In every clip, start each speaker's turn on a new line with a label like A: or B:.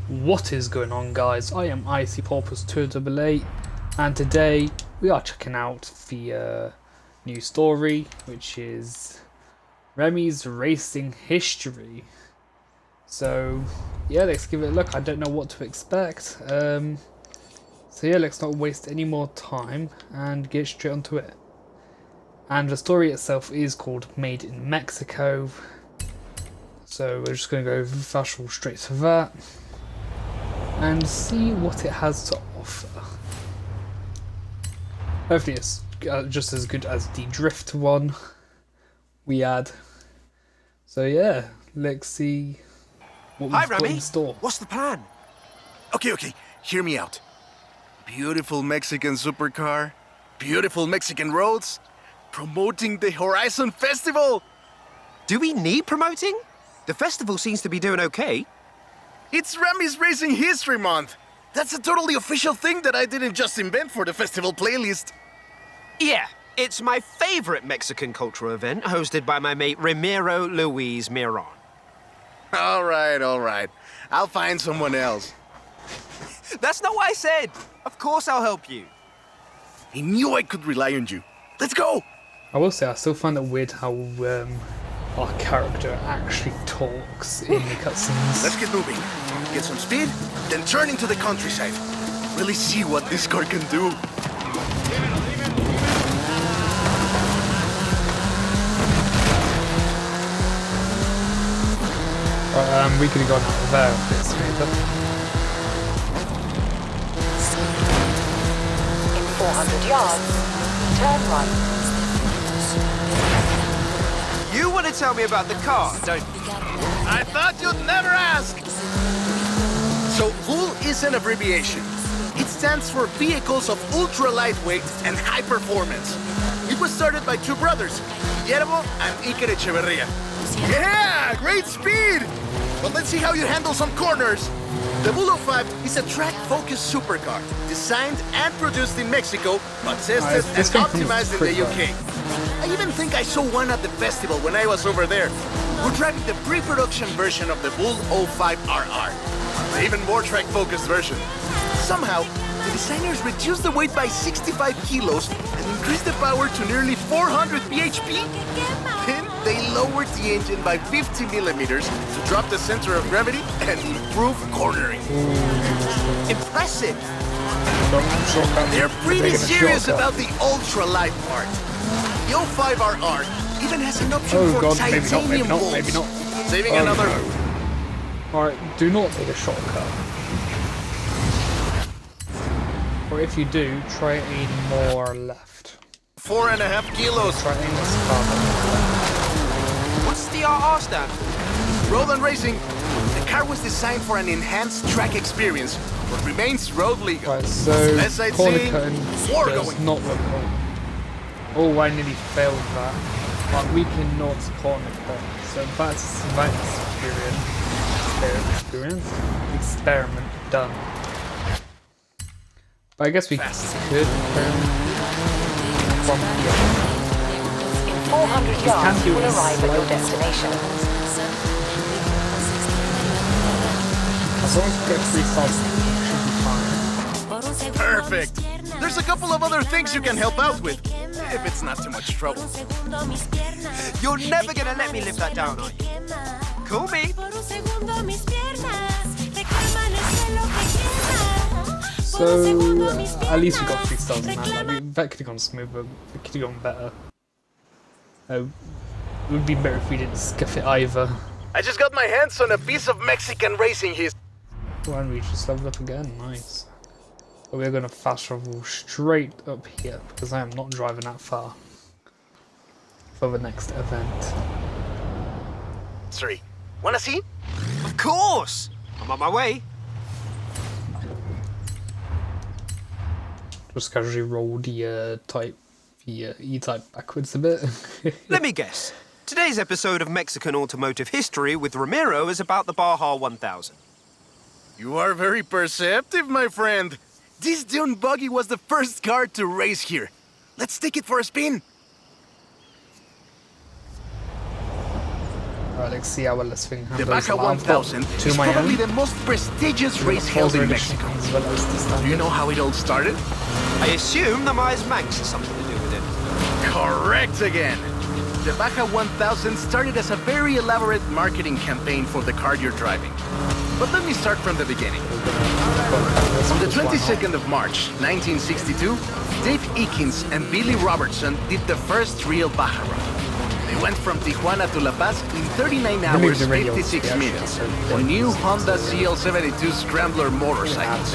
A: What is going on, guys? I am Icy Porpoise 288 and today we are checking out the new story, which is RAMI'S Racing History. So yeah, let's give it a look. I don't know what to expect. So yeah, let's not waste any more time and get straight onto it. And the story itself is called Made in Mexico. So we're just going to go fast forward straight to that and see what it has to offer. Hopefully it's just as good as the drift one we had. So yeah, let's see what we've got in store.
B: What's the plan?
C: Okay, hear me out. Beautiful Mexican supercar, beautiful Mexican roads, promoting the Horizon Festival.
B: Do we need promoting? The festival seems to be doing okay.
C: It's RAMI'S Racing History Month. That's a totally official thing that I didn't just invent for the festival playlist.
B: Yeah, it's my favorite Mexican cultural event hosted by my mate Ramiro Luis Miron.
C: All right. I'll find someone else.
B: That's not what I said. Of course I'll help you.
C: I knew I could rely on you. Let's go!
A: I will say I still find it weird how our character actually talks in the cutscenes.
C: Let's get moving. Get some speed, then turn into the countryside. Really see what this car can do.
A: We could have gone out there a bit smoother.
D: In 400 yards, turn right.
B: You want to tell me about the car, don't you?
C: I thought you'd never ask! So, VUL is an abbreviation. It stands for Vehicles of Ultra Lightweight and High Performance. It was started by two brothers, Guillermo and Iker Echeverria. Yeah, great speed! But let's see how you handle some corners. The VUL 05 is a track-focused supercar, designed and produced in Mexico, but tested and optimized in the UK. I even think I saw one at the festival when I was over there. We're driving the pre-production version of the VUL 05RR, the even more track-focused version. Somehow, the designers reduced the weight by 65 kilos and increased the power to nearly 400 bhp. Then they lowered the engine by 50 millimeters to drop the center of gravity and improve cornering. Impressive! They're pretty serious about the ultra-light part. The 05RR even has an option for titanium bolts.
A: Maybe not.
C: Saving another...
A: No. Alright, do not take a shortcut. Or if you do, try aim more left.
C: 4.5 kilos.
A: Try aim this far left.
B: What's the RR stand for?
C: Road and racing. The car was designed for an enhanced track experience, but remains road legal.
A: Right, so
C: Less
A: corner
C: sightseeing,
A: cutting
C: more
A: does
C: going.
A: not look good. Oh, I nearly failed that. But we cannot corner cut. So that's experiment done. But I guess we could from here.
D: In 400 yards, you will arrive at your destination.
A: As long as we get 3 stars, should be fine.
C: Perfect. There's a couple of other things you can help out with, if it's not too much trouble.
B: You're never gonna let me live that down, are you? Call me.
A: So, at least we got 3 stars in that. Like, that could have gone smoother, it could have gone better. It would be better if we didn't scuff it either.
C: I just got my hands on a piece of Mexican racing history.
A: Oh, and we just leveled up again, nice. But we're going to fast travel straight up here, because I am not driving that far for the next event.
C: Sorry. Wanna see?
B: Of course! I'm on my way.
A: Just casually roll the E-type backwards a bit.
B: Let me guess. Today's episode of Mexican Automotive History with Ramiro is about the Baja 1000.
C: You are very perceptive, my friend. This dune buggy was the first car to race here. Let's take it for a spin.
A: Alright, let's see how well this thing
C: The
A: handles.
C: Baja 1000
A: to
C: is
A: my
C: probably
A: own.
C: the most prestigious
A: The
C: race held
A: Forza
C: in
A: edition
C: Mexico.
A: as well as the
C: Do
A: standard.
C: you know how it all started?
B: I assume the Manx has something to do with it.
C: Correct again. The Baja 1000 started as a very elaborate marketing campaign for the car you're driving. But let me start from the beginning. On the 22nd of March, 1962, Dave Eakins and Billy Robertson did the first real Baja run. They went from Tijuana to La Paz in 39 hours, 56 minutes, on new Honda CL72 Scrambler motorcycles.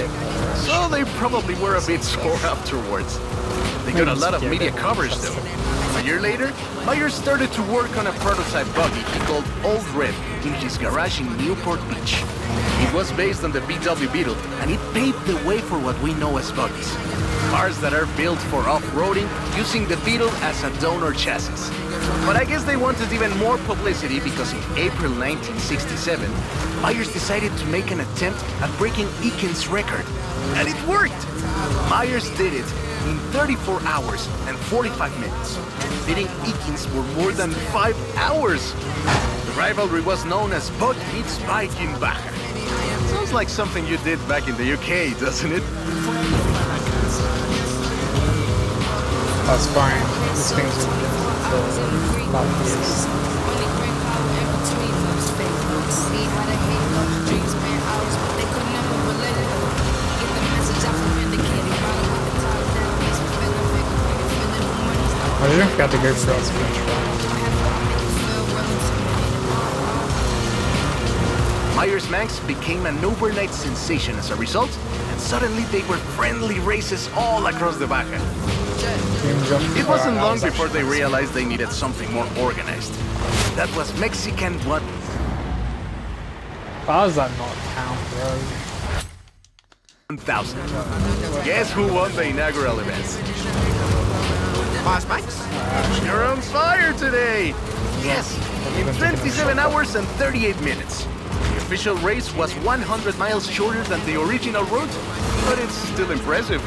C: So they probably were a bit sore afterwards. They got a lot of media coverage though. A year later, Myers started to work on a prototype buggy he called Old Red in his garage in Newport Beach. It was based on the VW Beetle, and it paved the way for what we know as buggies. Cars that are built for off-roading using the Beetle as a donor chassis. But I guess they wanted even more publicity because in April 1967, Myers decided to make an attempt at breaking Eakins' record. And it worked! Myers did it in 34 hours and 45 minutes, beating Eakins for more than 5 hours. The rivalry was known as Bug meets Bike in Baja. Sounds like something you did back in the UK, doesn't it?
A: That's fine. This thing's been for about years. I didn't forget to go for that speech.
C: Myers Manx became an overnight sensation as a result, and suddenly they were friendly races all across the Baja. It wasn't long before they realized they needed something more organized. That was Mexican what?
A: How does that not count, bro?
C: 1000. Guess who won the inaugural event?
B: Manx?
C: You're on fire today! Yes, in 27 hours and 38 minutes. The official race was 100 miles shorter than the original route, but it's still impressive.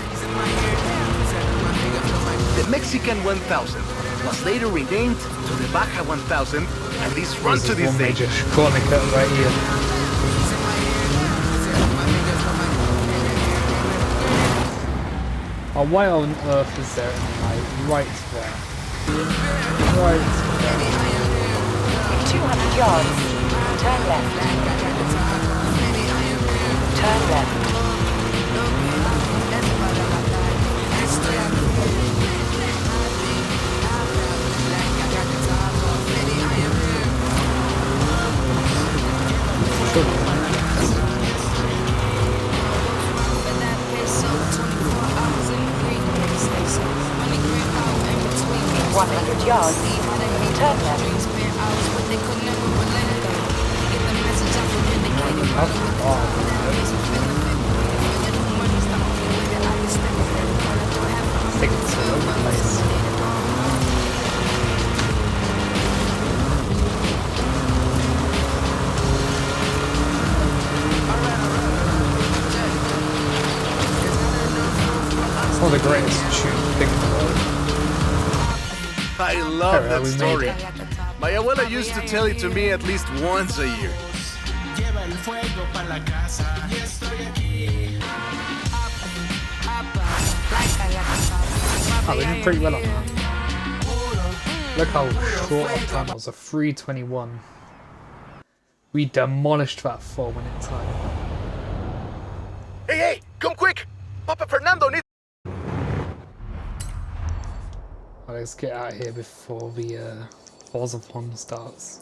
C: The Mexican 1000 was later renamed to the Baja 1000, and this runs to this day.
A: Major corner cut right here. Oh, why on earth is there a light right there? Right there.
D: In 200 yards, turn left. Turn left. In 100 yards, turn left.
A: I think it's all over the place. It's not the greatest thing in the world.
C: I love
A: Alright,
C: that
A: we made
C: story.
A: it.
C: My abuela used to tell it to me at least once a year.
A: Oh, we did pretty well on that. Look how short of time it was, a 3:21. We demolished that 4-minute time.
C: Hey, hey, come quick! Papa Fernando needs...
A: Well, let's get out of here before the Forza Pond starts.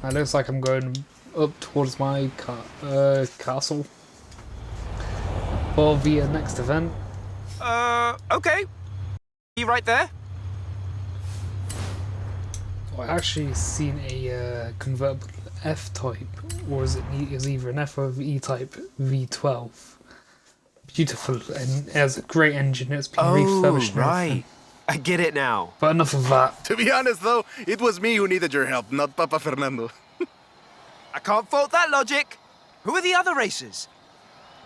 A: It looks like I'm going up towards my castle for the next event.
B: Okay. You right there?
A: I actually seen a convertible F-type, or is it either an F or E-type V12. Beautiful, and it has a great engine. It's been refurbished. And everything.
B: I get it now.
A: But enough of that.
C: To be honest though, it was me who needed your help, not Papa Fernando.
B: I can't fault that logic. Who are the other racers?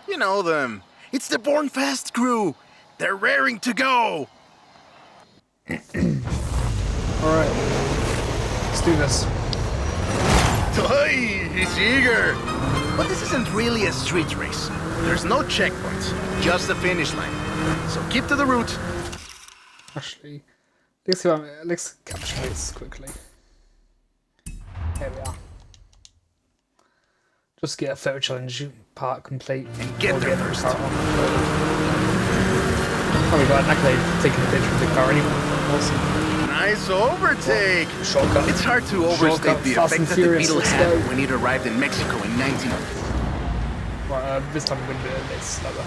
C: You know them. It's the Born Fast crew. They're raring to go.
A: Alright, let's do this.
C: Hey, he's eager. But this isn't really a street race. There's no checkpoints, just a finish line. So keep to the route.
A: Actually, let's capture this quickly. Here we are. Just get a photo challenge part complete.
C: And get there first.
A: Oh, we got an accolade taking a picture of the car anyway. Awesome.
C: Nice overtake.
A: Shortcut.
C: It's hard to overstate
A: Shortcut,
C: the
A: Fast
C: effect
A: and
C: that
A: Furious,
C: the Beetle
A: let's
C: had
A: go.
C: when it arrived in Mexico in 19...
A: Right, this time we're going to do it a bit slower.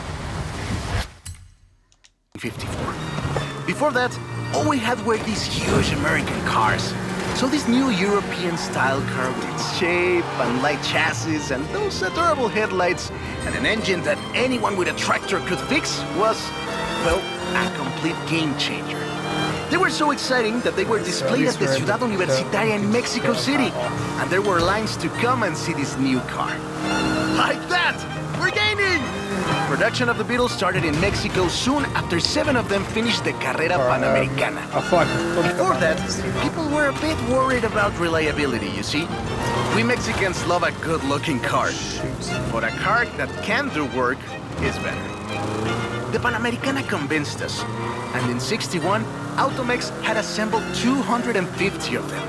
C: 54. Before that, all we had were these huge American cars. So this new European-style car with its shape and light chassis and those adorable headlights and an engine that anyone with a tractor could fix was, well, a complete game changer. They were so exciting that they were displayed at the Ciudad Universitaria in Mexico City, and there were lines to come and see this new car. Like that! We're gaining! Production of the Beetle started in Mexico soon after 7 of them finished the Carrera Panamericana. Before that, people were a bit worried about reliability, you see. We Mexicans love a good-looking car, but a car that can do work is better. The Panamericana convinced us, and in '61, Automex had assembled 250 of them.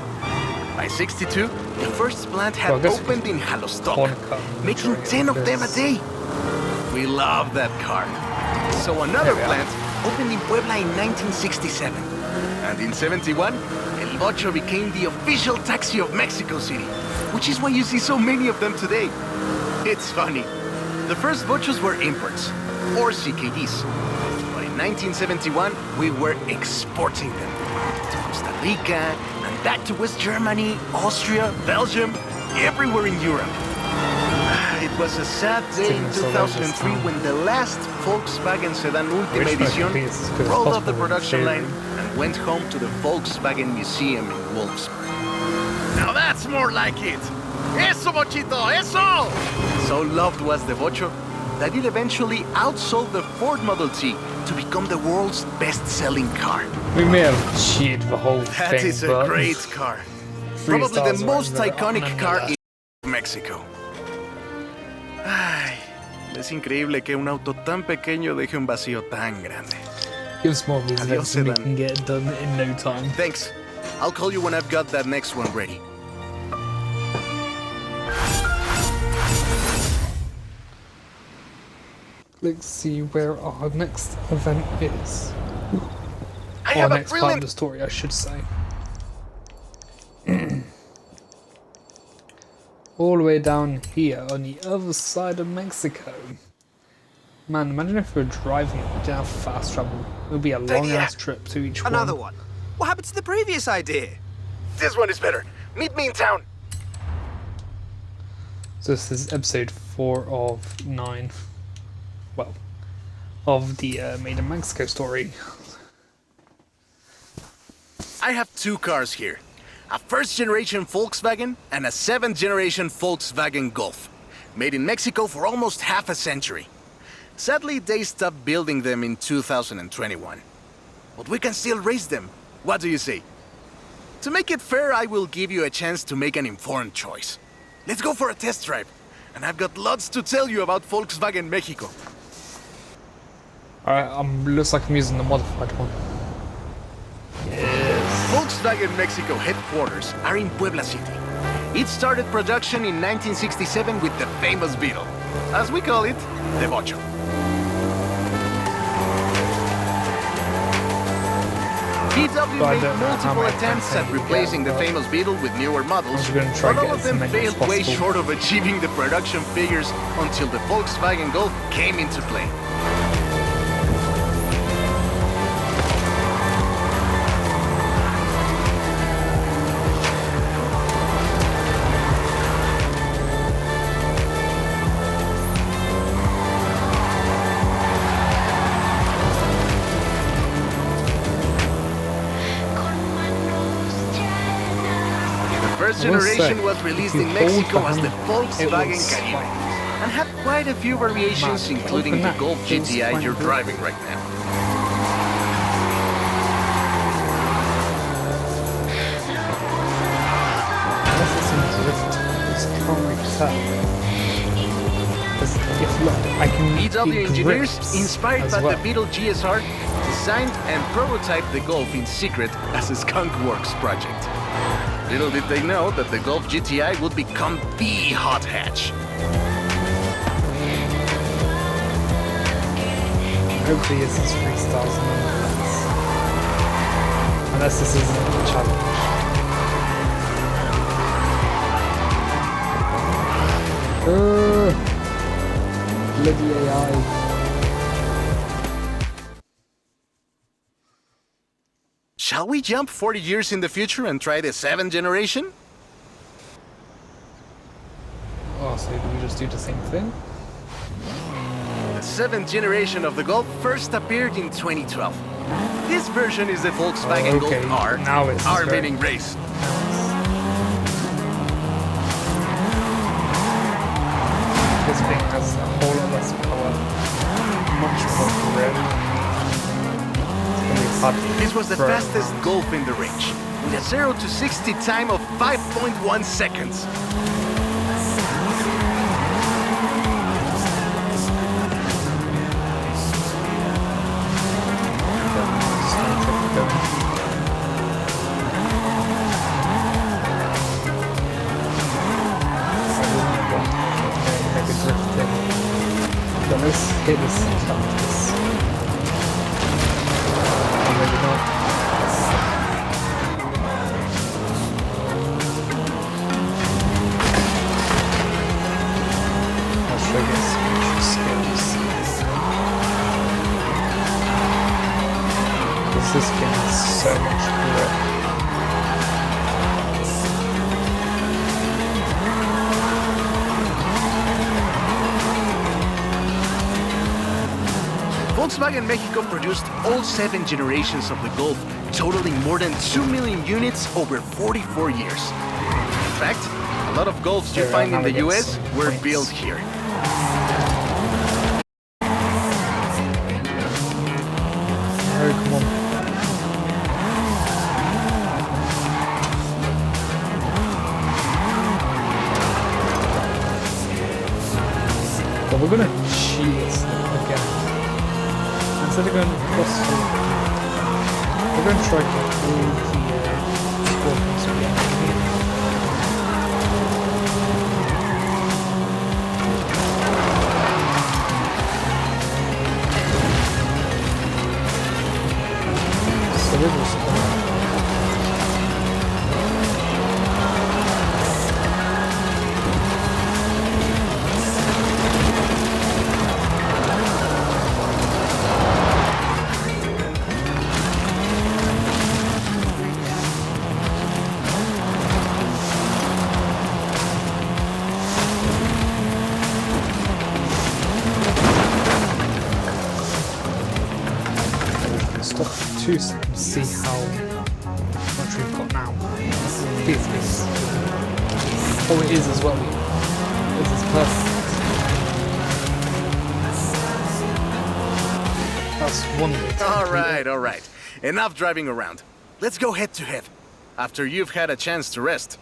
C: By '62, the first plant had opened in Jalostoc, making 10 of them a day. We love that car. So another plant opened in Puebla in 1967. And in '71, El Bocho became the official taxi of Mexico City, which is why you see so many of them today. It's funny. The first Bochos were imports, or CKDs. But in 1971, we were exporting them to Costa Rica, and back to West Germany, Austria, Belgium, everywhere in Europe. It was a sad day in 2003 when the last Volkswagen Sedan Ultima Edition rolled off the production line and went home to the Volkswagen Museum in Wolfsburg. Now that's more like it! Eso, Bochito, eso! So loved was the Bocho that it eventually outsold the Ford Model T to become the world's best-selling car.
A: We may have cheated the whole thing,
C: That is a great car. Probably the most iconic car in Mexico. Ay, es increíble que un auto tan pequeño deje un vacío tan grande.
A: Give us more of these
C: Adios,
A: events and we
C: Sedan.
A: can get it done in no time.
C: Thanks. I'll call you when I've got that next one ready.
A: Let's see where our next event is.
C: I
A: Our
C: have a
A: next part of
C: brilliant...
A: the story, I should say. All the way down here on the other side of Mexico. Man, imagine if we were driving it, we didn't have fast travel. It would be a long ass trip to each one.
B: Another one. What happened to the previous idea?
C: This one is better. Meet me in town.
A: So this is episode 4 of 9. Well, of the Made in Mexico story.
C: I have 2 cars here. A first-generation Volkswagen and a 7th-generation Volkswagen Golf. Made in Mexico for almost half a century. Sadly, they stopped building them in 2021. But we can still race them. What do you say? To make it fair, I will give you a chance to make an informed choice. Let's go for a test drive. And I've got lots to tell you about Volkswagen Mexico.
A: Alright, looks like I'm using the modified one.
C: Volkswagen Mexico headquarters are in Puebla City. It started production in 1967 with the famous Beetle. As we call it, the Bocho. VW made multiple attempts at replacing the famous Beetle with newer models, but all of them failed way short of achieving the production figures until the Volkswagen Golf came into play. First generation was released in Mexico as the Volkswagen Caribe and had quite a few variations, including the Golf GTI you're driving right now.
A: tell. Because if look, I can
C: VW
A: it
C: engineers,
A: grips
C: inspired
A: as
C: by
A: well.
C: the Beetle GSR, designed and prototyped the Golf in secret as a Skunk Works project. Little did they know that the Golf GTI would become the hot hatch.
A: Hopefully this is 3 stars nonetheless. Unless this isn't a challenge. Bloody AI.
C: Shall we jump 40 years in the future and try the 7th generation?
A: Oh, so do we just do the same thing?
C: The 7th generation of the Golf first appeared in 2012. This version is the Volkswagen
A: Okay,
C: Golf R,
A: now it's
C: R
A: very-
C: meaning race.
A: This thing has a whole lot less power. Much more grip. It's gonna be hard to
C: This was the
A: throw.
C: fastest Golf in the range, with a 0 to 60 time of 5.1 seconds.
A: Let's hit this cactus. Or maybe not. I'll show you some skills. Because this game has so much grip.
C: Volkswagen Mexico produced all 7 generations of the Golf, totaling more than 2 million units over 44 years. In fact, a lot of Golfs you
A: Here,
C: find in
A: now
C: the
A: we get
C: US
A: some
C: were
A: points.
C: built here.
A: Oh, come on. But we're gonna cheat this again. Instead of going across the... We're gonna try to get all the scorpions we have here. So we're just gonna... Stop 2 seconds, see how much we've got now. This. Oh, it is as well. This is perfect. That's one bit.
C: All right. Enough driving around. Let's go head to head, after you've had a chance to rest.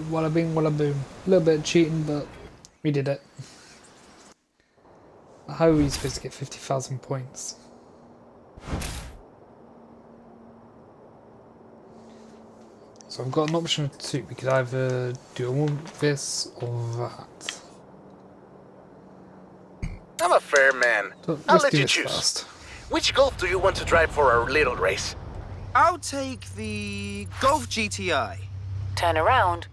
A: Walla bing, walla boom. A little bit of cheating, but we did it. How are we supposed to get 50,000 points? So I've got an option of 2. We could either do this or that.
C: I'm a fair man.
A: So
C: I'll
A: let's
C: let
A: do
C: you
A: this
C: choose.
A: first.
C: Which Golf do you want to drive for our little race?
B: I'll take the Golf GTI.
D: Turn around.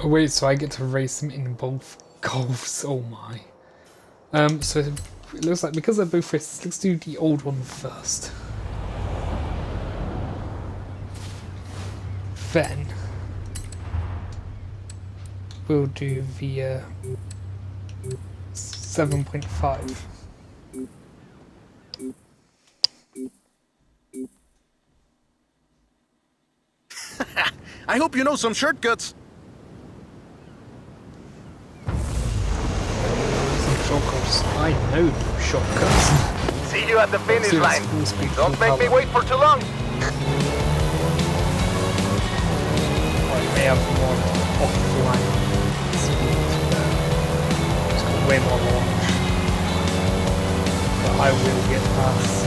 A: Oh wait, so I get to race them in both golfs. Oh my. So it looks like because they're both races, let's do the old one first. Then we'll do the 7.5.
C: I hope you know some shortcuts.
A: Some shortcuts. I know shortcuts.
C: See you at the finish
A: Seriously,
C: line.
A: full speed,
C: Don't
A: full
C: make me
A: power.
C: wait for too long.
A: I may have more offline speed. It's got way more launch. But I will get past.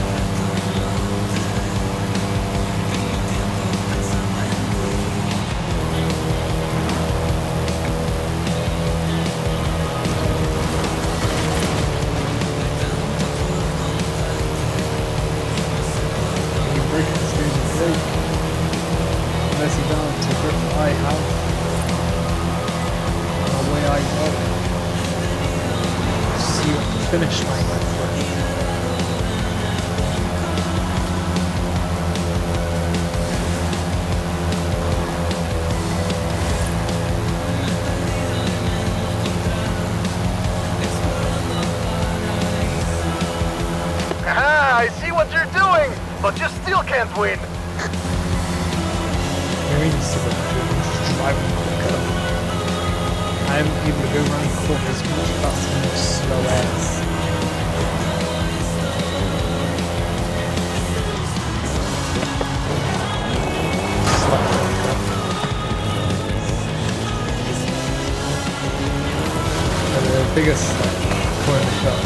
A: Unless you don't take what I have, the way I go. See you at the finish line, my friend.
C: Aha, I see what you're doing, but you still can't win.
A: Maybe this is a driving quicker. I am able to go around corners much faster than the slow ass. The biggest corner shot.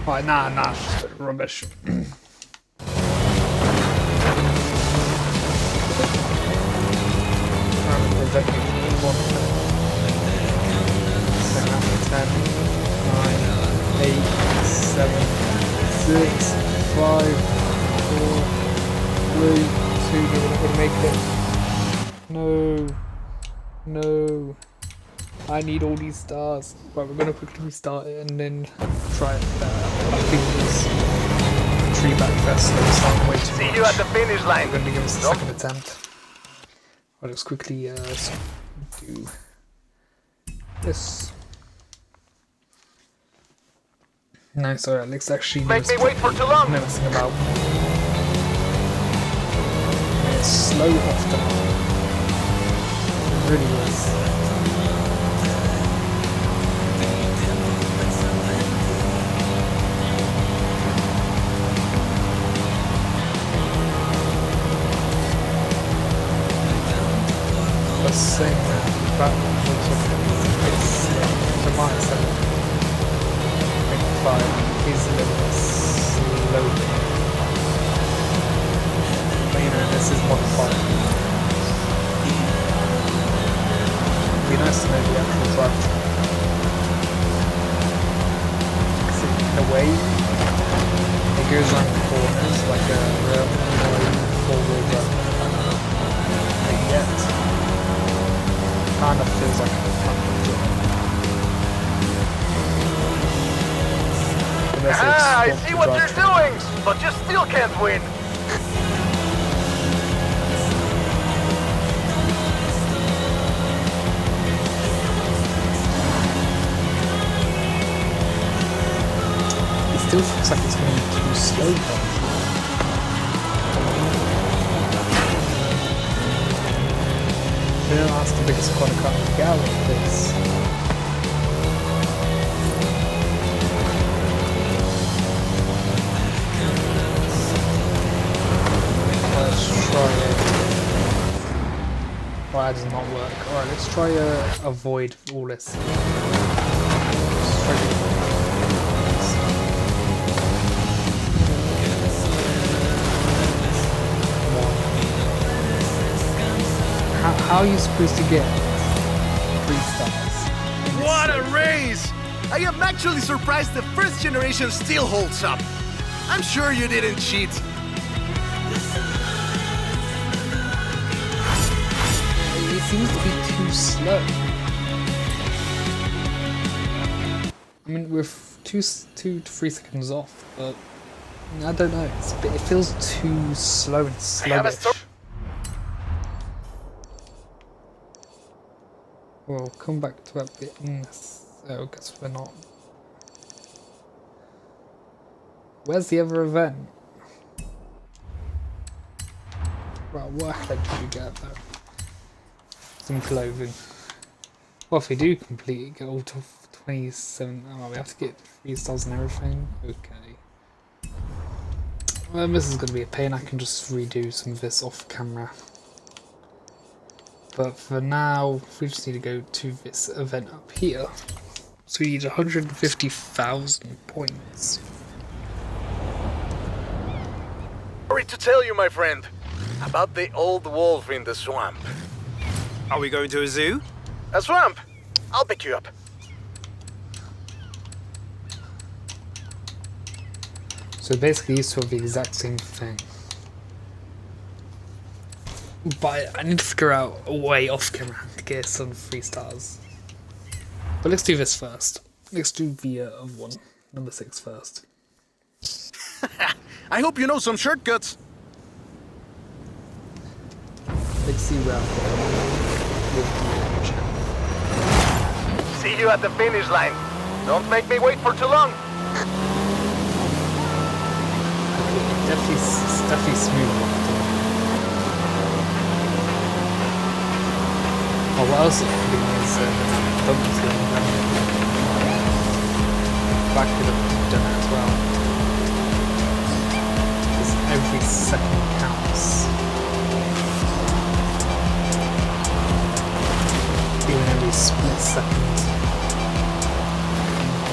A: Right, nah, it's a bit rubbish. Exactly 1 minute. 10, 9, 8, 7, 6, 5, 4, 3, 2, we're not gonna make it. No. I need all these stars. Right, we're gonna quickly restart it and then try it. I think this tree back first, so it's not way too much.
C: See you at the finish line.
A: We're gonna give us a second attempt. I'll just quickly do this. No, sorry, let's actually
C: Make me wait for too long.
A: no messing about. It's slow off the mark. It really is. The same back it's the mindset. 5 is a little bit slow. But you know, this is modified. It'd be nice to know the actual drive. In a way, it goes around the corners like a four-wheel drive. But yet, kind of feels like a
C: Ah, I see what you're doing, but you still can't win.
A: It still feels like it's going to be too slow though. That's the biggest corner cut to get out of this. Let's try it. Oh, that does not work. Alright, let's try avoid all this. Let's try How are you supposed to get 3 stars?
C: What a race! I am actually surprised the first generation still holds up. I'm sure you didn't cheat.
A: It seems to be too slow. I mean, we're 2 to 3 seconds off, but I don't know. It feels too slow and sluggish. We'll come back to that bit in this. So I guess we're not. Where's the other event? Right, what head did you get though? Some clothing. Well, if we do complete it, get all to 27. Oh, we have to get 3 stars and everything. Okay. Well, this is going to be a pain. I can just redo some of this off camera. But for now, we just need to go to this event up here. So we need 150,000 points.
C: Sorry to tell you, my friend, about the old wolf in the swamp.
B: Are we going to a zoo?
C: A swamp? I'll pick you up.
A: So basically these two are the exact same thing. But I need to figure out a way off camera to get some 3 stars. But let's do this first. Let's do the other one, number 6 first.
C: I hope you know some shortcuts.
A: Let's see where I've got.
C: See you at the finish line. Don't make me wait for too long.
A: Definitely smooth. Oh, what else is happening is bumps and back could have done it as well. Because every second counts. Even every split second.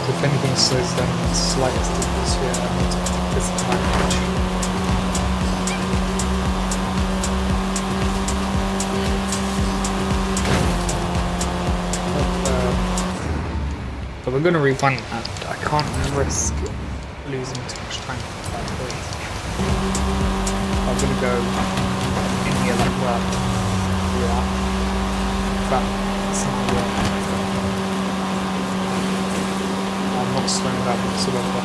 A: So if anything slows down the slightest, it gives you a disadvantage. But we're going to refund that. I can't risk losing too much time for that point. I'm going to go in here like that. Yeah. That's not work. I'm not slowing down whatsoever.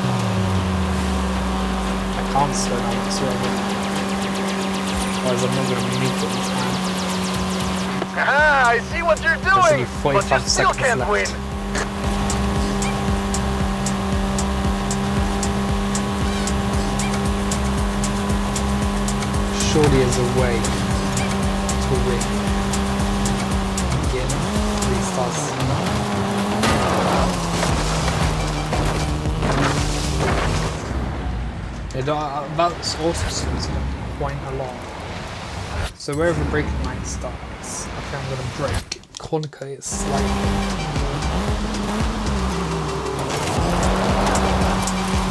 A: I can't slow down whatsoever. Otherwise I'm not going to make it in time.
C: Ah, I see what you're doing, but you still can't
A: left.
C: win.
A: Surely there's a way to win. Again, 3 stars. That's also something quite a lot. So wherever breaking line starts, okay, I'm going to break. Conquer it slightly.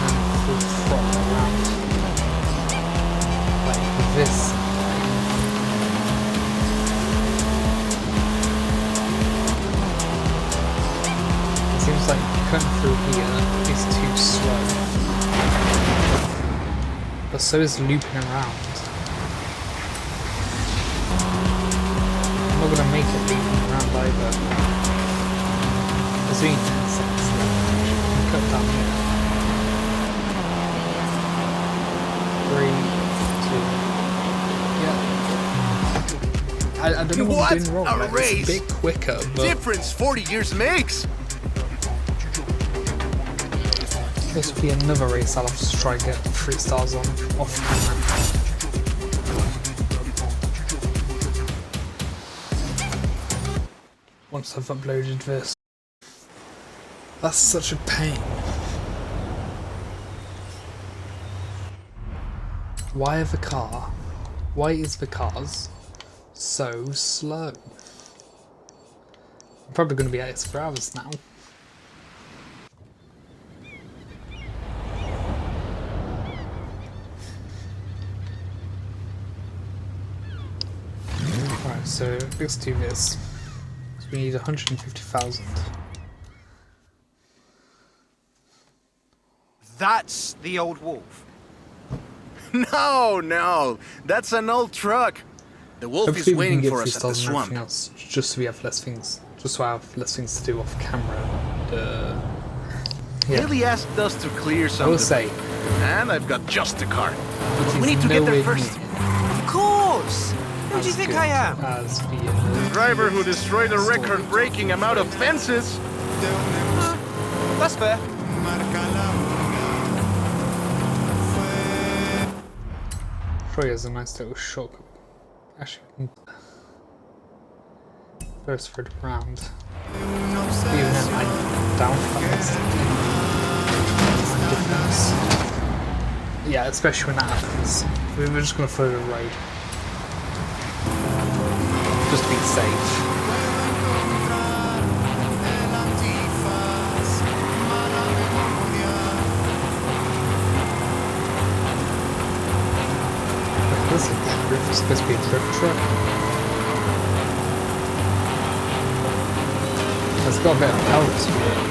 A: And full throttle around. Like this. It seems like cutting through here is too slow. But so is looping around. I'm not gonna make it looping around either. There's only 10 seconds left. I can cut down here. 3, 2. Yeah. I don't know what I'm doing wrong.
C: A
A: Like,
C: race.
A: it's a bit quicker, but
C: Difference 40 years makes.
A: this will be another race I'll have to try and get 3 stars on off camera. Once I've uploaded this. That's such a pain. Why is the cars so slow? I'm probably going to be at it for hours now. Alright, so let's do this. So we need 150,000.
B: That's the old wolf.
C: No, that's an old truck. The wolf
A: Hopefully
C: is
A: we can
C: waiting
A: get
C: for
A: 3
C: us at the
A: stars and everything
C: swamp.
A: else, just so we have less things. Just so I have less things to do off camera. Yeah.
C: Haley asked us to clear
A: I
C: some
A: will
C: debris,
A: say,
C: and I've got just the car.
A: it
C: We need
A: is
C: to get there
A: nowhere
C: first.
A: near
B: Of course! Who do you
A: as
B: think
A: good
B: I am?
A: as the
C: Driver who destroyed a record-breaking amount of fences.
B: That's fair.
A: Troy has a nice little shortcut. Actually, first for the round. Even then, I down if that makes a difference. Yeah, especially when that happens. We're just going to follow the road. Just to be safe. This is supposed to be a drift truck. It's got a bit of power to it.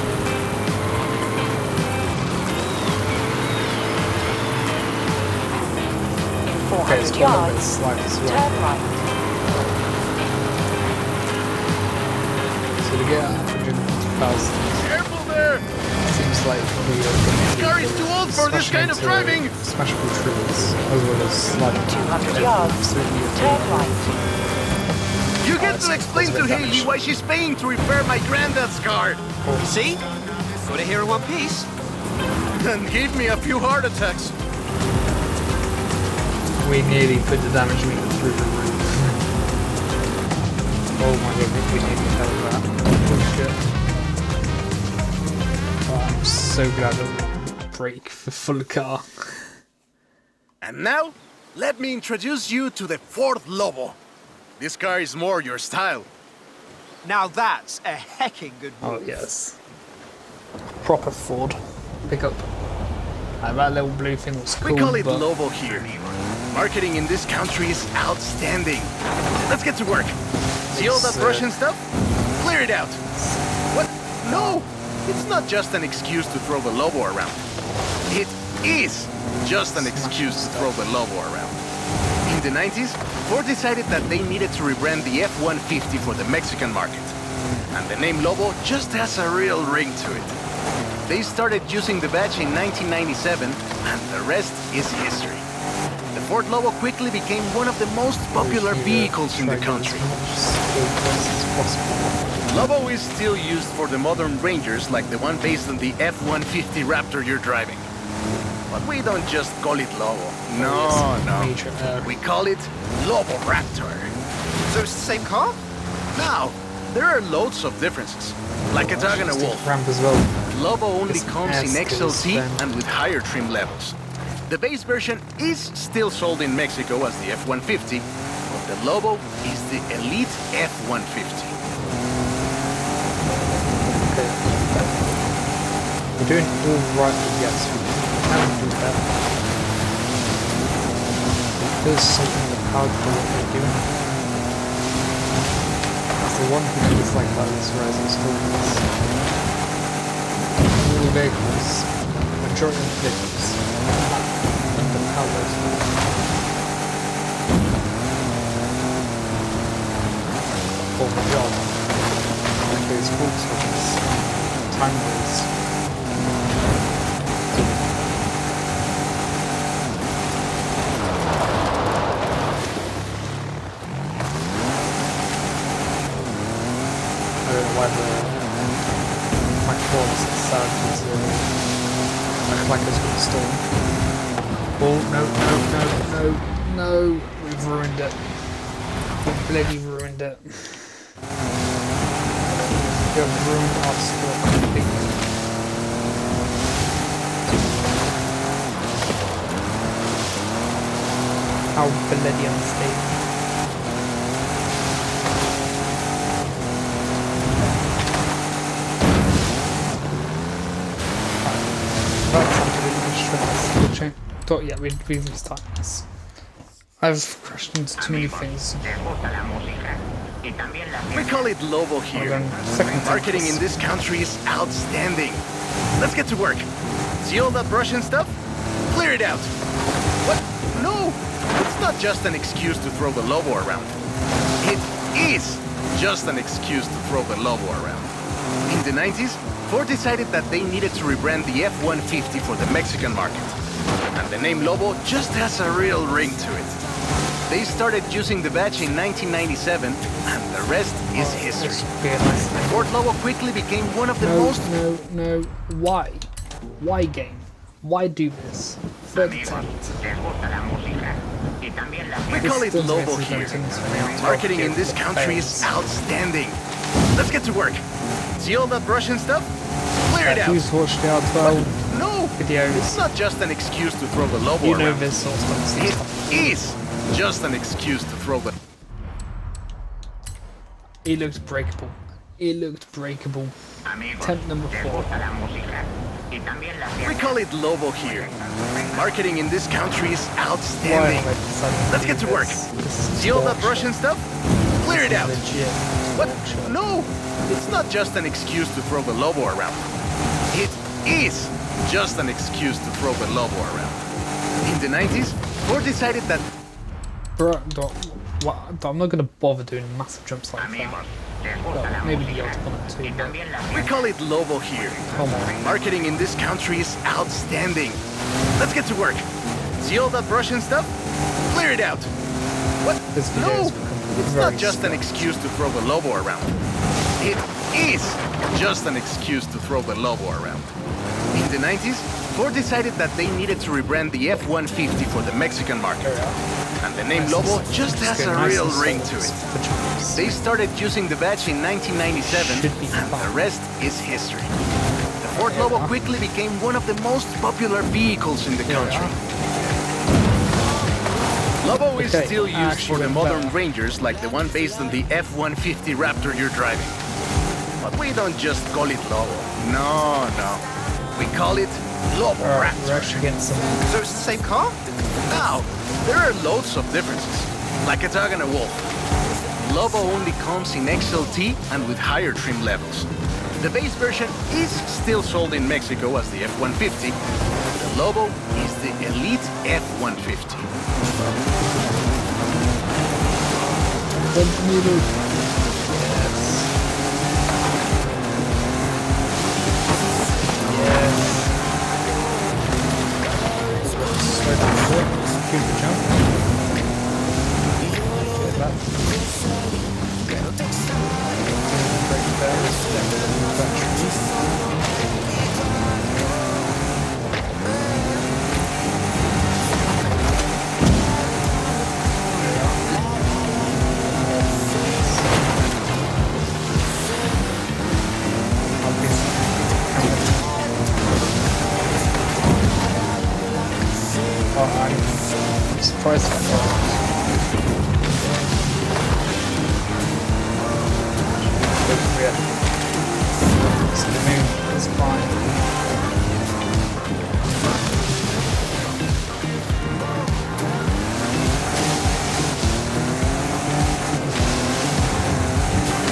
D: 400 yards,
A: slight as well.
D: turn right.
A: So to get 150,000
C: Careful there!
A: seems like we are going
C: This car is too old for this kind of driving!
A: Smashable trees, as well as sliding
D: 200 yards, turn right.
C: You get to explain to Haley why she's paying to repair my granddad's car.
B: See? Got it here in one piece.
C: And gave me a few heart attacks.
A: We nearly put the damage meter through the roof. Oh my god, we nearly held that. Oh shit. Oh, I'm so glad that we brake for full car.
C: And now, let me introduce you to the Ford Lobo. This car is more your style.
B: Now that's a hecking good
A: Oh
B: move.
A: yes. Proper Ford. Pick up. That little blue thing was cool.
C: We call it
A: but
C: Lobo here. Marketing in this country is outstanding. Let's get to work. See all that Russian stuff? Clear it out. What? No! It's not just an excuse to throw the Lobo around. It is just an excuse to throw the Lobo around. In the 90s, Ford decided that they needed to rebrand the F-150 for the Mexican market. And the name Lobo just has a real ring to it. They started using the badge in 1997, and the rest is history. The Ford Lobo quickly became one of the most popular vehicles in the country. Lobo is still used for the modern Rangers like the one based on the F-150 Raptor you're driving. But we don't just call it Lobo. No. We call it Lobo Raptor.
B: So it's the same car?
C: Now, there are loads of differences. Like a dog and a wolf.
A: Ramp as well.
C: Lobo only
A: It's
C: comes in
A: S to
C: XLT
A: spend.
C: and with higher trim levels. The base version is still sold in Mexico as the F-150, but the Lobo is the Elite F-150.
A: Okay. We're doing all right, but yes, we can do better. There's something about what we're doing. That's the one thing I dislike about this Rising Stories. All vehicles, majority of vehicles, underpowered. For my job. Like those Volkswagens, Tangos. I don't know why my quads sound like it's been stolen. Oh no, we've ruined it. We've bloody ruined it. You've ruined our sport completely. How bloody unstable. Thought, yeah, we'd restart this. I've crashed into too many things.
C: We call it Lobo here. Marketing in this country is outstanding. Let's get to work. See all that Russian stuff? Clear it out. What? No! It's not just an excuse to throw the Lobo around. It is just an excuse to throw the Lobo around. In the 90s, Ford decided that they needed to rebrand the F-150 for the Mexican market. And the name Lobo just has a real ring to it. They started using the badge in 1997, and the rest is history. The Ford Lobo quickly became one of the most...
A: No. Why? Why game? Why do this? Third attempt.
C: We call it Lobo here. Marketing in this country is outstanding. Let's get to work. See all that Russian stuff? Clear it out.
A: Who's watched the R12
C: No,
A: videos?
C: it's not just an excuse to throw the Lobo
A: You know
C: around.
A: this sort of stuff.
C: It is just an excuse to throw the...
A: It looked breakable. It looked breakable. Attempt number 4.
C: We call it Lobo here. Marketing in this country is
A: Why
C: outstanding.
A: have I decided to
C: Let's
A: do
C: get to work.
A: this? This is
C: See all that
A: torture.
C: Russian stuff? Clear it out.
A: Legit
C: What?
A: torture.
C: No, it's not just an excuse to throw the Lobo around. It is just an excuse to throw the Lobo around. In the 90s, Ford decided that...
A: Bro, I'm not gonna bother doing massive jumps like that. Well, maybe the odd one or two, but
C: We call it Lobo here.
A: come on.
C: Marketing in this country is outstanding. Let's get to work. See all that Russian stuff? Clear it out. What?
A: This video
C: No,
A: has become
C: it's
A: very
C: not just an
A: slow.
C: excuse to throw the Lobo around. It is just an excuse to throw the Lobo around. In the 90s, Ford decided that they needed to rebrand the F-150 for the Mexican market. And the name Lobo just has a real ring to it. They started using the badge in 1997,
A: Should be
C: and
A: fun.
C: the rest is history. The Ford Lobo quickly became one of the most popular vehicles in the country. Lobo is
A: Okay,
C: still
A: I
C: used
A: actually
C: for the
A: went
C: modern
A: back.
C: Rangers like the one based on the F-150 Raptor you're driving. But we don't just call it Lobo. No. We call it Lobo
A: Alright,
C: Raptor.
A: we're actually getting some.
B: So it's the same car?
C: Now, there are loads of differences, like a dog and a wolf. Lobo only comes in XLT and with higher trim levels. The base version is still sold in Mexico as the F-150. The Lobo is the Elite F-150.
A: Slow down a bit. Keep the jump. Get that. Brake there. Then the batteries. I'm surprised at that. So the moon is fine.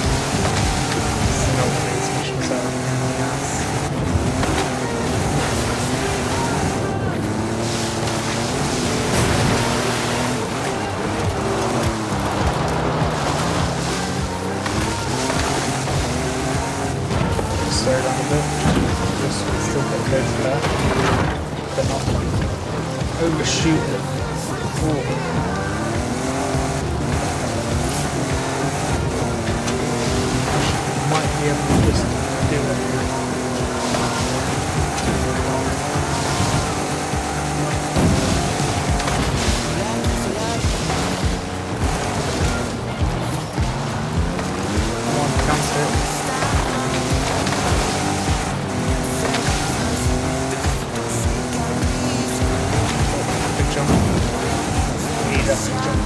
A: This is not one of these missions that are in the ass. Slow down a bit. Just still get close there. But not overshoot it. Might be able to just do it. Come on, cancel it. Big jump. Need that big jump.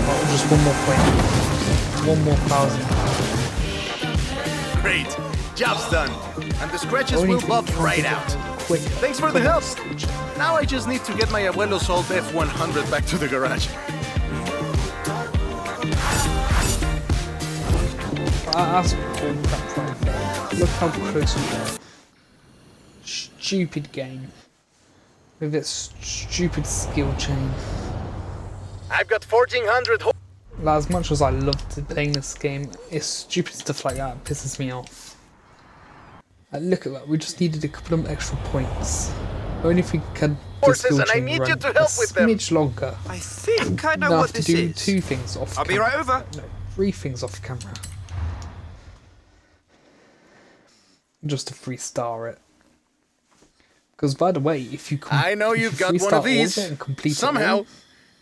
A: Oh, just one more point. One more thousand.
C: Great, job's done. And the scratches
A: Only
C: will
A: thing
C: pop right
A: counted
C: out.
A: Quick.
C: Thanks for the help. Now I just need to get my abuelo's old F-100 back to the garage.
A: That's cool. That's right there. Look how close we are. Stupid game. With its stupid skill chain.
C: I've got 1,400
A: Like, as much as I love playing this game, it's stupid stuff like that pisses me off. Like, look at that, we just needed a couple of extra points. Only if we could the
C: horses
A: skill
C: and I
A: chain
C: need
A: run
C: you to
A: a
C: help with them.
A: smidge longer.
B: I think I know
A: Now I
B: what
A: have to
B: this
A: do
B: is.
A: 2 things off
B: I'll be
A: camera.
B: right over.
A: No, 3 things off camera. Just to 3-star it. Because by the way, if you
C: I know
A: if
C: you've
A: you
C: got one
A: 3-star
C: of
A: all
C: these.
A: it and complete it
C: Somehow.
A: all,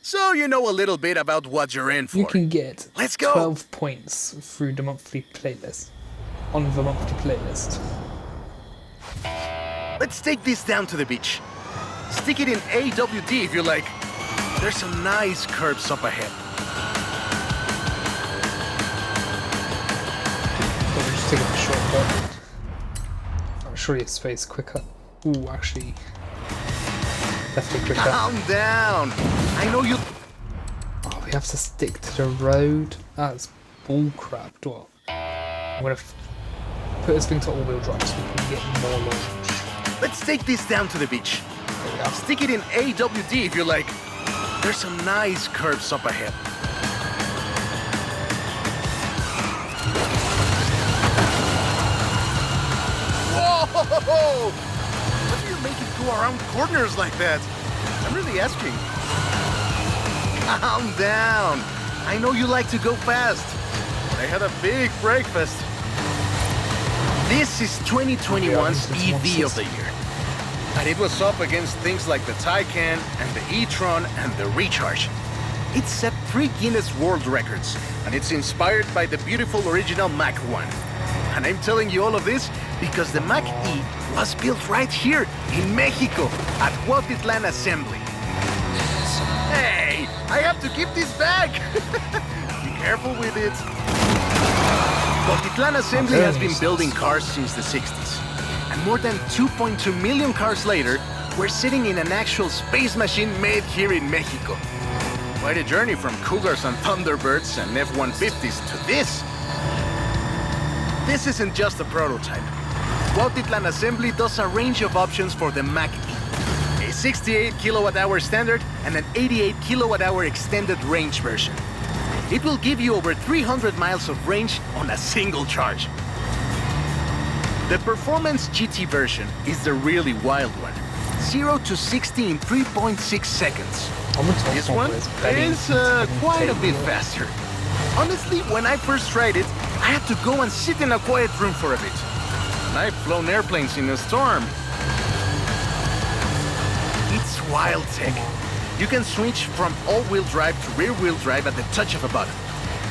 C: so you know a little bit about what you're in for.
A: You can get
C: Let's go.
A: 12 points through the monthly playlist. On the monthly playlist.
C: Let's take this down to the beach. Stick it in AWD if you like. There's some nice curves up ahead.
A: So we're just taking a shortcut. I'm sure your space quicker. Ooh, actually, definitely quicker.
C: Calm down. I know you.
A: Oh, we have to stick to the road. That's bullcrap. What? I'm gonna put this thing to all-wheel drive so we can get more launch.
C: Let's take this down to the beach.
A: There we are.
C: Stick it in AWD if you like. There's some nice curves up ahead. Whoa! How do you make it go around corners like that? I'm really asking. Calm down. I know you like to go fast, but I had a big breakfast. This is 2021's EV of the year. And it was up against things like the Taycan and the e-tron and the Recharge. It set 3 Guinness World Records, and it's inspired by the beautiful original Mach 1. And I'm telling you all of this because the Mach E was built right here in Mexico at Cuautitlán Assembly. Hey, I have to keep this back. Be careful with it. Cuautitlán Assembly has been building cars since the 60s. And more than 2.2 million cars later, we're sitting in an actual space machine made here in Mexico. Quite a journey from Cougars and Thunderbirds and F-150s to this. This isn't just a prototype. Cuautitlán Assembly does a range of options for the Mach E. A 68 kilowatt-hour standard and an 88 kilowatt-hour extended range version. It will give you over 300 miles of range on a single charge. The Performance GT version is the really wild one. 0 to 60 in 3.6 seconds. This one is quite a bit faster. Honestly, when I first tried it, I had to go and sit in a quiet room for a bit. And I've flown airplanes in a storm. It's wild tech. You can switch from all-wheel drive to rear-wheel drive at the touch of a button.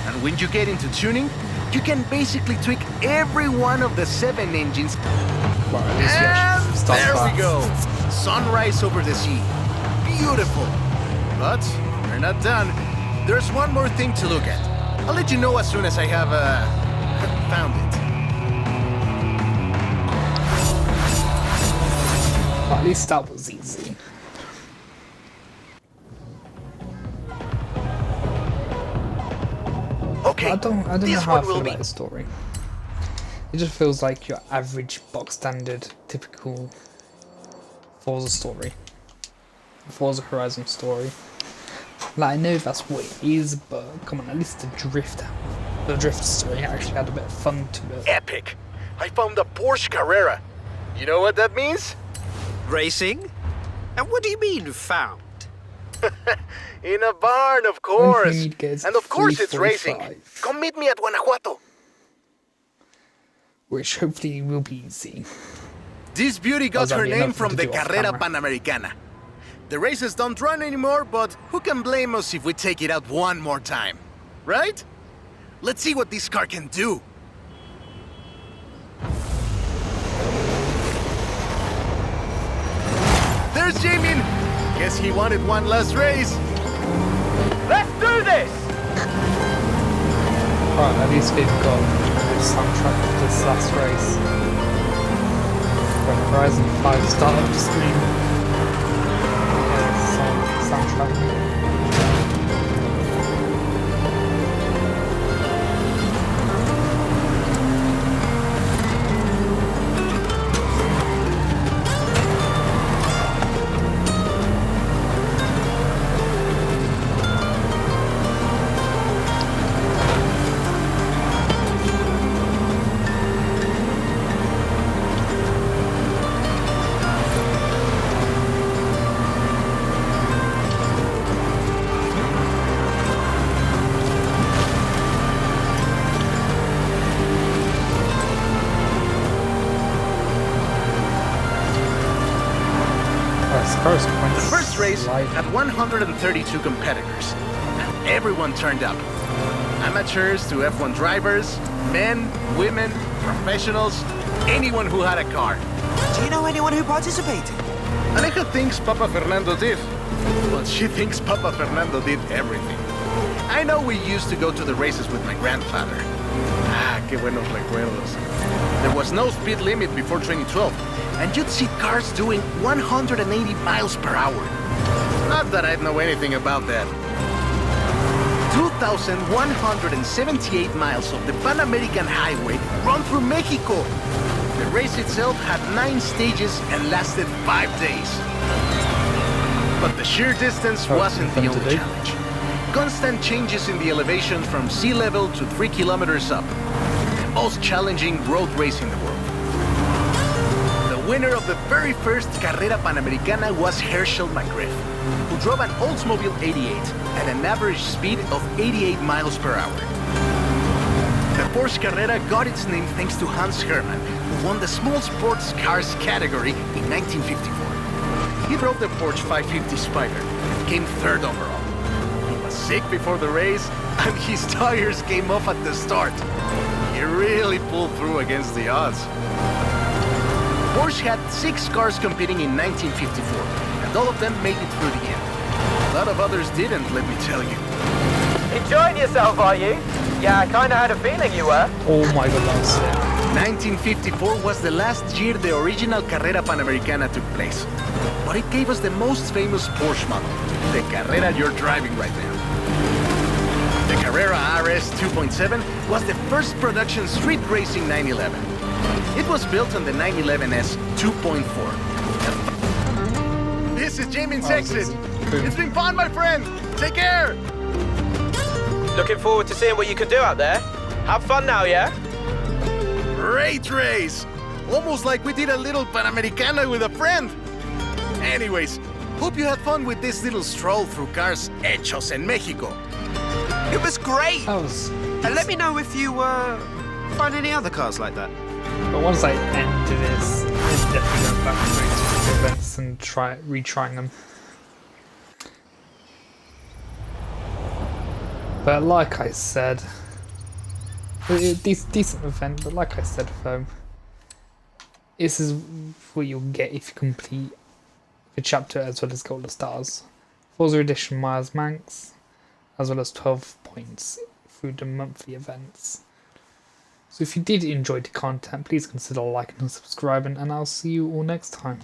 C: And when you get into tuning, you can basically tweak every one of the 7 engines.
A: Well, at least we
C: And
A: actually start
C: there we
A: fast.
C: go. Sunrise over the sea. Beautiful. But we're not done. There's one more thing to look at. I'll let you know as soon as I have found it.
A: Well, at least that was easy.
C: Okay.
A: I don't know
C: this
A: how I
C: one will
A: feel
C: be.
A: about the story. It just feels like your average box standard, typical Forza story. Forza Horizon story. Like, I know that's what it is, but come on, at least the drift story actually had a bit of fun to it.
C: Epic. I found a Porsche Carrera. You know what that means?
B: Racing? And what do you mean, found?
C: In a barn, of
A: Only
C: course.
A: thing you need to get is
C: And of course it's racing.
A: 345.
C: Come meet me at Guanajuato.
A: Which hopefully will be easy.
C: This beauty got
A: That'll
C: her
A: be
C: name
A: enough
C: from
A: to
C: the
A: do off
C: Carrera
A: camera.
C: Panamericana. The races don't run anymore, but who can blame us if we take it out one more time? Right? Let's see what this car can do. There's Jamin! Guess he wanted one last race. Let's do this!
A: Right, at least we've got the soundtrack of this last race. From Horizon 5 startup screen. Yeah, soundtrack. First point.
C: The first race had 132 competitors, and everyone turned up. Amateurs to F1 drivers, men, women, professionals, anyone who had a car.
B: Do you know anyone who participated?
C: Aleja thinks Papa Fernando did. Well, she thinks Papa Fernando did everything. I know we used to go to the races with my grandfather. Ah, qué buenos recuerdos. There was no speed limit before 2012, and you'd see cars doing 180 miles per hour. Not that I'd know anything about that. 2,178 miles of the Pan American Highway run through Mexico. The race itself had 9 stages and lasted 5 days. But the sheer distance wasn't the only challenge. Constant changes in the elevation from sea level to 3 kilometers up. The most challenging road race in the world. The winner of the very first Carrera Panamericana was Herschel McGriff, who drove an Oldsmobile 88 at an average speed of 88 miles per hour. The Porsche Carrera got its name thanks to Hans Hermann, who won the small sports cars category in 1954. He drove the Porsche 550 Spider and came 3rd overall. He was sick before the race, and his tires came off at the start. He really pulled through against the odds. Porsche had 6 cars competing in 1954, and all of them made it through the end. A lot of others didn't, let me tell you.
E: Enjoying yourself, are you? Yeah, I kinda had a feeling you were.
A: Oh my goodness.
C: 1954 was the last year the original Carrera Panamericana took place. But it gave us the most famous Porsche model, the Carrera you're driving right now. The Carrera RS 2.7 was the first production street racing 911. It was built on the 911S 2.4. This is Jamin's exit. It's been fun, my friend. Take care.
E: Looking forward to seeing what you can do out there. Have fun now, yeah?
C: Great race. Almost like we did a little Panamericana with a friend. Anyways, hope you had fun with this little stroll through cars hechos en Mexico.
B: It was great.
A: That was.
B: And let me know if you find any other cars like that.
A: But once I end this, I'm definitely going back to those events and retrying them. But like I said, decent event. But like I said, this is what you'll get if you complete the chapter as well as get all the stars. Forza Edition Myers Manx, as well as 12 points through the monthly events. So if you did enjoy the content, please consider liking and subscribing, and I'll see you all next time.